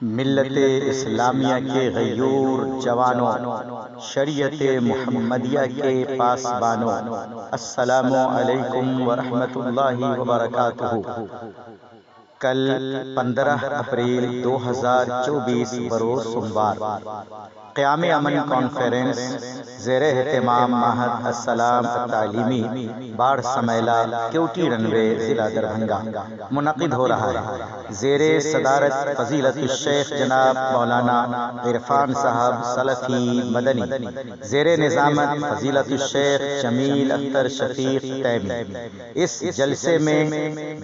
ملت اسلامیہ کے غیور جوانوں، شریعت محمدیہ کے پاسبانوں، السلام علیکم ورحمۃ اللہ وبرکاتہ۔ کل 15 اپریل 2024 بروز سوموار قیام امن کانفرنس زیر اہتمام معہد السلام تعلیمی باڑ سمیلا کیوٹی رنوے ضلع دربھنگا منعقد ہو رہا ہے۔ زیر صدارت فضیلت الشیخ جناب مولانا عرفان صاحب سلفی مدنی، زیر نظامت فضیلت الشیخ جمیل اختر شفیق تیمی۔ اس جلسے میں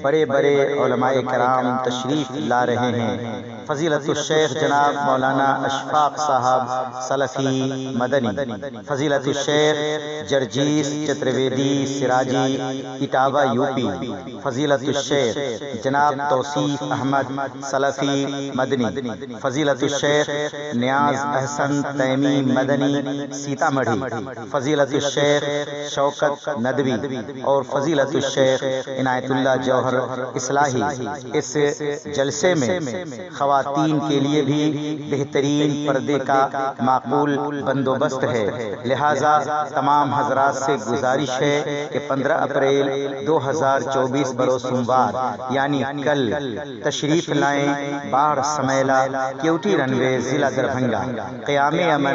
بڑے بڑے علماء کرام تشریف لا رہے ہیں۔ فضیلت الشیخ جناب مولانا اشفاق صاحب سلفی مدنی، فضیلت الشیخ جرجیس چترویدی سراجی اٹاوہ یوپی، فضیلت الشیخ جناب توصیف احمد سلفی مدنی، فضیلت الشیخ نیاز احسن تیمی مدنی سیتامڑھی، فضیلت الشیخ شوکت ندوی اور فضیلت الشیخ عنایت اللہ جوہر اصلاحی۔ اس جلسے میں خواتین کے لیے بھی بہترین پردے کا معقول بندوبست ہے، لہٰذا تمام حضرات سے گزارش ہے کہ 15 اپریل 2024 بروز سوموار یعنی کل تشریف لائیں باڑ سمیلا کیوٹی رنوے ضلع دربھنگا۔ قیام امن